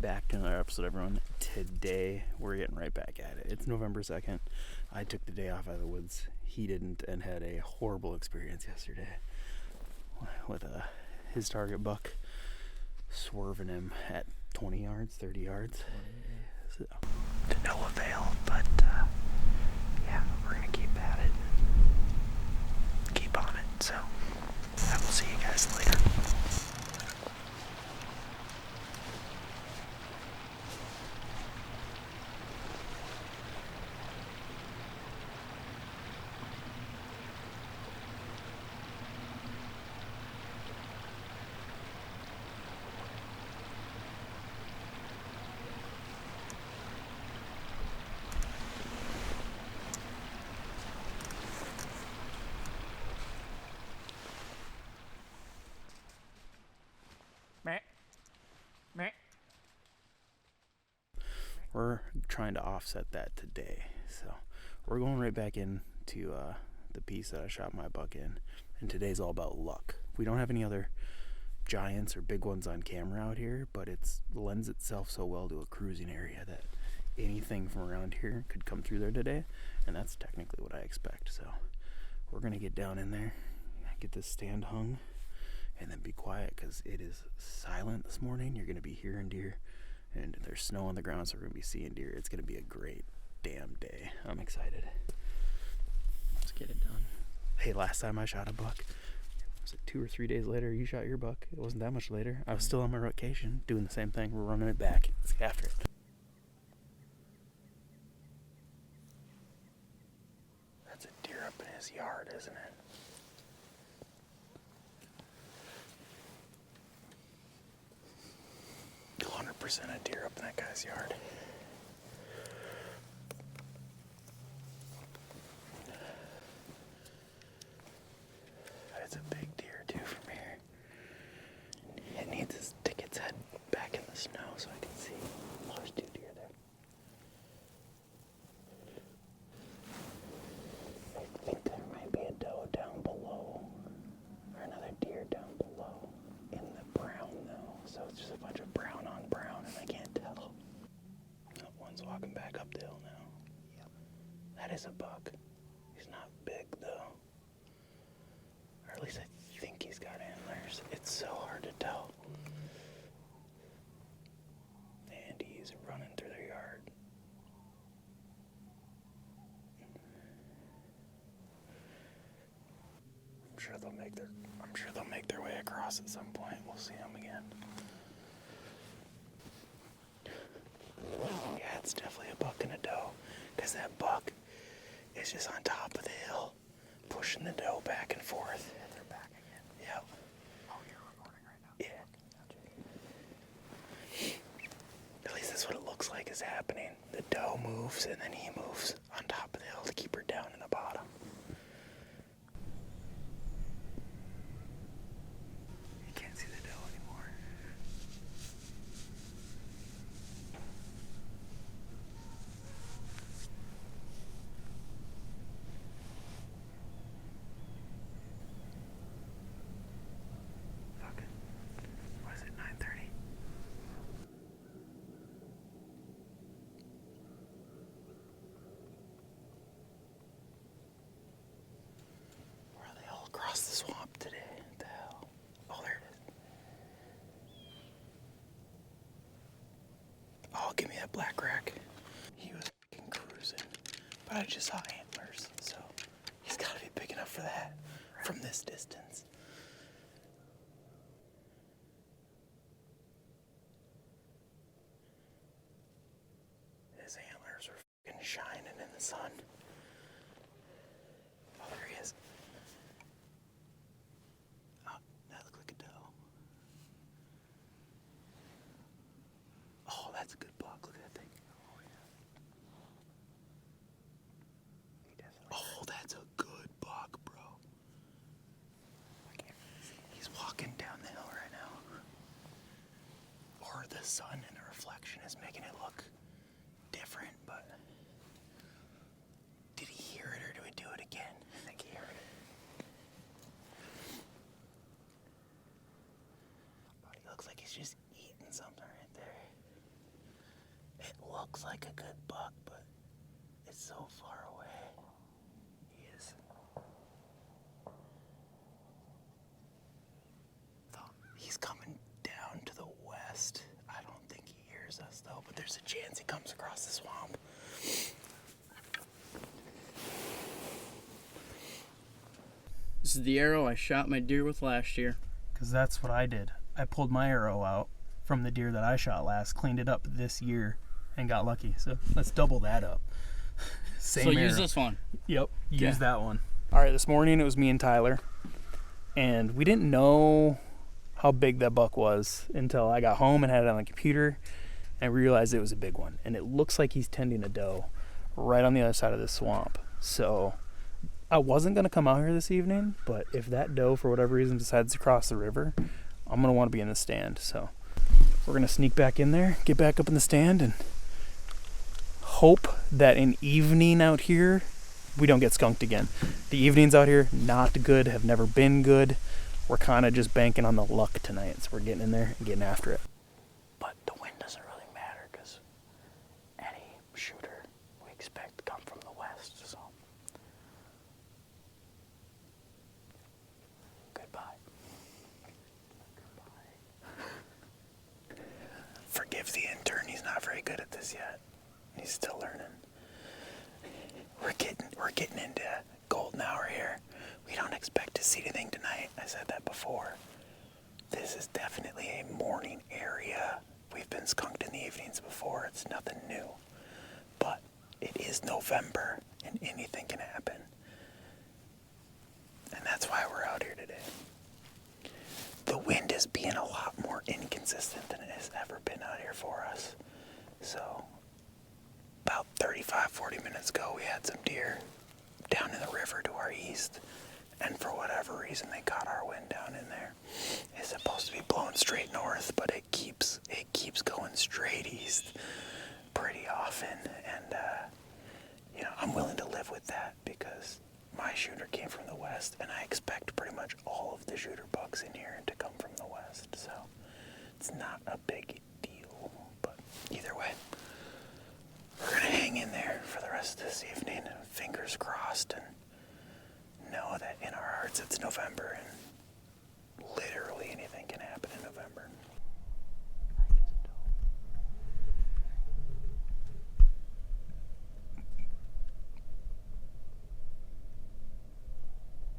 back to another episode, everyone. Today, we're getting right back at it. It's November 2nd. I took the day off out of the woods. He didn't, and had a horrible experience yesterday with his target buck swerving him at 20 yards, 30 yards. So, to no avail, but yeah, we're going to keep at it. Keep on it. So, I will see you guys later. We're trying to offset that today, so we're going right back into the piece that I shot my buck in, and today's all about luck. We don't have any other giants or big ones on camera out here, but it lends itself so well to a cruising area that anything from around here could come through there today, and that's technically what I expect. So we're gonna get down in there, get this stand hung, and then be quiet because it is silent this morning. You're gonna be hearing deer, and there's snow on the ground, so we're gonna be seeing deer. It's gonna be a great damn day. I'm excited. Let's get it done. Hey, last time I shot a buck, was it 2 or 3 days later you shot your buck? It wasn't that much later. I was still on my vacation doing the same thing. We're running it back. Let's get after it. That's a deer up in his yard, isn't it? A deer up in that guy's yard. It's a big deer too from here. It needs to stick its head back in the snow so I can see. Oh, there's 2 deer there. I think there might be a doe down below, or another deer down below in the brown though. So it's just a bunch of brown on brown, and I can't tell. That one's walking back up the hill now. Yep. That is a buck. He's not big though. Or at least I think he's got antlers. It's so hard to tell. And he's running through their yard. I'm sure they'll make their way across at some point. We'll see them again. Yeah, it's definitely a buck and a doe, because that buck is just on top of the hill, pushing the doe back and forth. And they're back again. Yep. Oh, you're recording right now? Yeah. At least that's what it looks like is happening. The doe moves, and then he moves on top of the hill to keep her down in the bottom. You can't see the doe anymore. What is it, 9:30? Where are they all across the swamp today? What the hell? Oh, there it is. Oh, give me that black rack. He was f***ing cruising, but I just saw antlers, so he's gotta be big enough for that from this distance. His antlers are f***ing shining in the sun. Oh, there he is. Oh, that looked like a doe. Oh, that's a good buck. Look at that thing. Oh, yeah. Oh, that's a good buck, bro. He's walking down the hill right now. Or the sun and the reflection is making it look different, but did he hear it or do we do it again? I think he heard it. He looks like he's just eating something right there. looks like a good buck, but it's so far away. He is. He's coming down to the west. I don't think he hears us though, but there's a chance he comes across the swamp. This is the arrow I shot my deer with last year. Because that's what I did. I pulled my arrow out from the deer that I shot last, cleaned it up this year, and got lucky. So let's double that up. Same arrow. Use this one. Yep, use that one. All right, this morning it was me and Tyler, and we didn't know how big that buck was until I got home and had it on the computer, and realized it was a big one. And it looks like he's tending a doe right on the other side of the swamp. So I wasn't going to come out here this evening, but if that doe, for whatever reason, decides to cross the river, I'm going to want to be in the stand. So we're going to sneak back in there, get back up in the stand, and hope that an evening out here, we don't get skunked again. The evenings out here, not good, have never been good. We're kind of just banking on the luck tonight, so we're getting in there and getting after it. But the wind doesn't really matter, because any shooter we expect to come from the west, so. Goodbye. Forgive the intern, he's not very good at this yet. He's still learning. We're getting into golden hour here. We don't expect to see anything tonight. I said that before. This is definitely a morning area. We've been skunked in the evenings before. It's nothing new. But it is November, and anything can happen. And that's why we're out here today. The wind is being a lot more inconsistent than it has ever been out here for us. So about 35-40 minutes ago, we had some deer down in the river to our east, and for whatever reason they caught our wind down in there. It's supposed to be blowing straight north, but it keeps going straight east pretty often, and I'm willing to live with that because my shooter came from the west, and I expect pretty much all of the shooter bucks in here to come from the west, so it's not a big deal. But either way, we're gonna hang in there for the rest of this evening, fingers crossed, and know that in our hearts it's November, and literally anything can happen in November.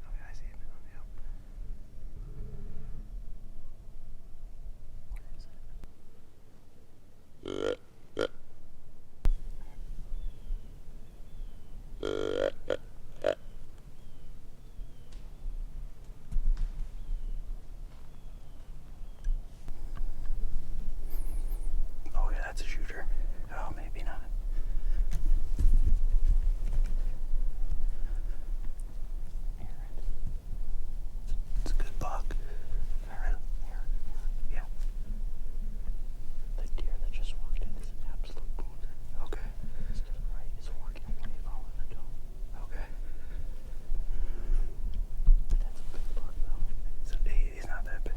Okay, I see it now, yep. What is it? Oh yeah, that's a shooter. Oh, maybe not. It's a good buck. Alright, yeah. The deer that just walked in is an absolute booner. Okay. It's to the right, it's walking away, following the doe. Okay. That's a big buck though. He's not that big.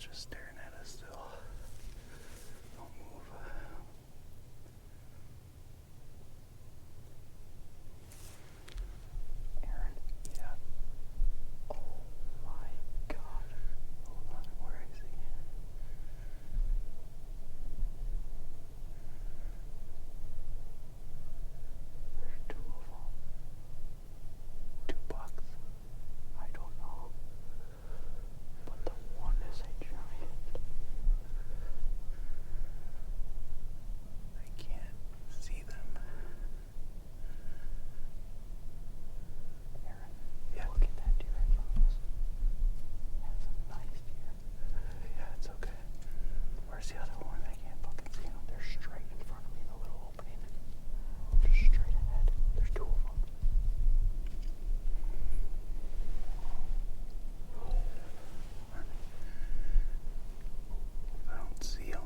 one's just staring at us still. Don't move. Aaron. Yeah. Oh my God. Hold on. Where is he? There's 2 of them. 2 bucks. I don't know. But the one is a giant. I can't see them. Aaron, Yeah. look at that deer in front of us. That's a nice deer. Yeah, it's okay. Where's the other one? I can't fucking see them. They're straight in front of me, the little opening. Just straight ahead. There's 2 of them. I don't see him.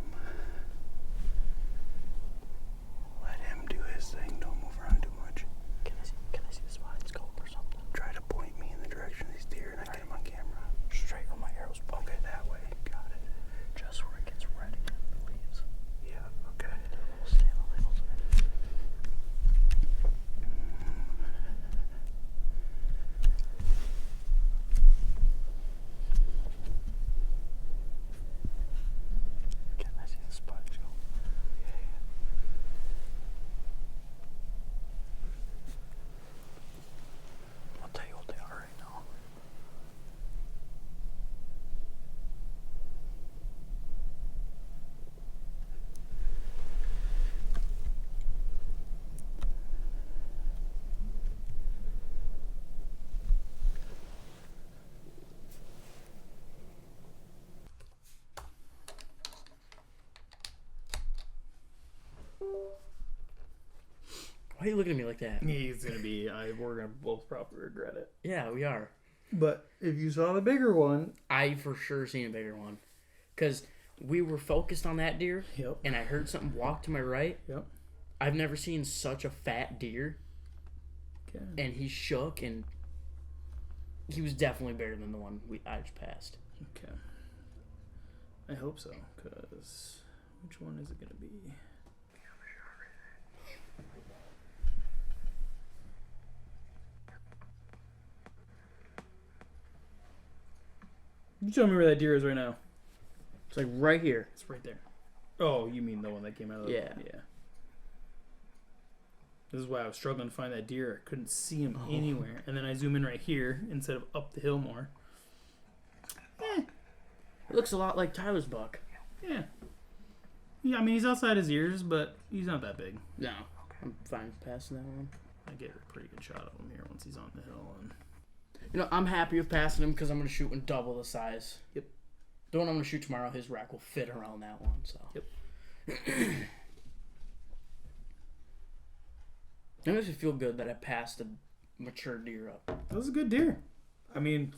Let him do his thing. Don't move around too much. Can I see the spotting scope or something? Try to point me in the direction of these deer and I get him on camera. Straight where my arrow's pointing. Okay, that way. Got it. Just where it gets red again, the leaves. Yeah, okay. We'll stay on the labels of it. Can I see the spotting scope? I'll tell you what they are right now. Why are you looking at me like that? He's gonna be. We're gonna both probably regret it. Yeah, we are. But if you saw the bigger one, I for sure seen a bigger one. Because we were focused on that deer, yep, and I heard something walk to my right. yep. I've never seen such a fat deer, Okay. and he shook, and he was definitely bigger than the one I just passed. Okay. I hope so, because which one is it gonna be? You tell me where that deer is right now. It's like right here. It's right there. Oh, you mean the one that came out of the... Yeah. Yeah. This is why I was struggling to find that deer. I couldn't see him anywhere. And then I zoom in right here instead of up the hill more. It looks a lot like Tyler's buck. Yeah. Yeah, I mean, he's outside his ears, but he's not that big. No. I'm fine with passing that one. I get a pretty good shot of him here once he's on the hill. And You know, I'm happy with passing him because I'm going to shoot in double the size. Yep. The one I'm going to shoot tomorrow, his rack will fit around that one. So. Yep. It makes me feel good that I passed a mature deer up. that was a good deer. I mean,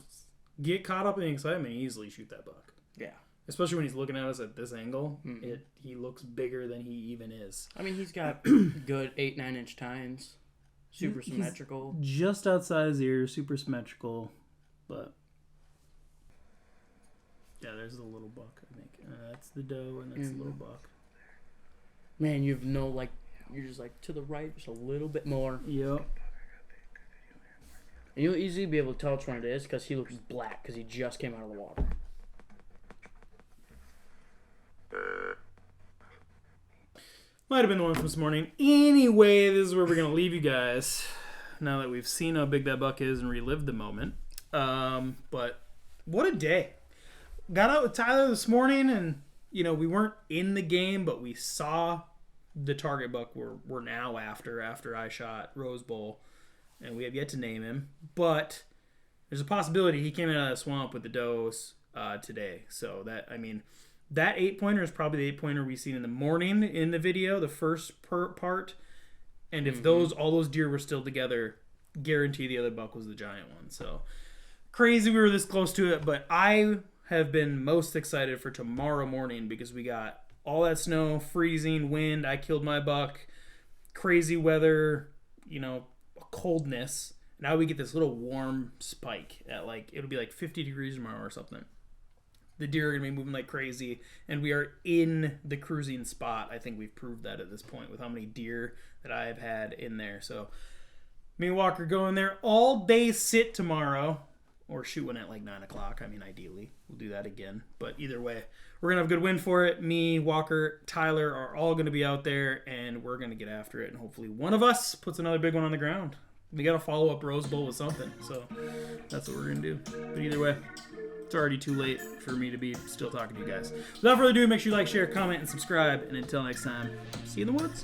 get caught up in the excitement, easily shoot that buck. Yeah. Especially when he's looking at us at this angle. Mhm. He looks bigger than he even is. I mean, he's got good 8-9 inch tines. Super He's symmetrical. Just outside his ears, super symmetrical. But yeah, there's the little buck, I think. That's the doe and that's the little buck. Man, you have no, like, you're just like to the right just a little bit more. Yep. And you'll easily be able to tell which one it is because he looks black because he just came out of the water. Might have been the one from this morning. Anyway, this is where we're going to leave you guys. Now that we've seen how big that buck is and relived the moment. But what a day. Got out with Tyler this morning and, you know, we weren't in the game, but we saw the target buck we're now after I shot Rose Bowl. And we have yet to name him. But there's a possibility he came out of the swamp with the does today. So that, I mean... That 8-pointer is probably the 8-pointer we seen in the morning in the video, the first part. And if all those deer were still together, guarantee the other buck was the giant one. So crazy we were this close to it, but I have been most excited for tomorrow morning because we got all that snow, freezing, wind. I killed my buck, crazy weather, you know, coldness. Now we get this little warm spike at it'll be like 50 degrees tomorrow or something. The deer are going to be moving like crazy, and we are in the cruising spot. I think we've proved that at this point with how many deer that I have had in there. So me and Walker go in there all day, sit tomorrow, or shoot one at like 9 o'clock. I mean, ideally, we'll do that again. But either way, we're going to have a good win for it. Me, Walker, Tyler are all going to be out there, and we're going to get after it. And hopefully one of us puts another big one on the ground. We got to follow up Rose Bowl with something. So that's what we're going to do. But either way, it's already too late for me to be still talking to you guys. Without further ado, make sure you like, share, comment, and subscribe. And until next time, see you in the woods.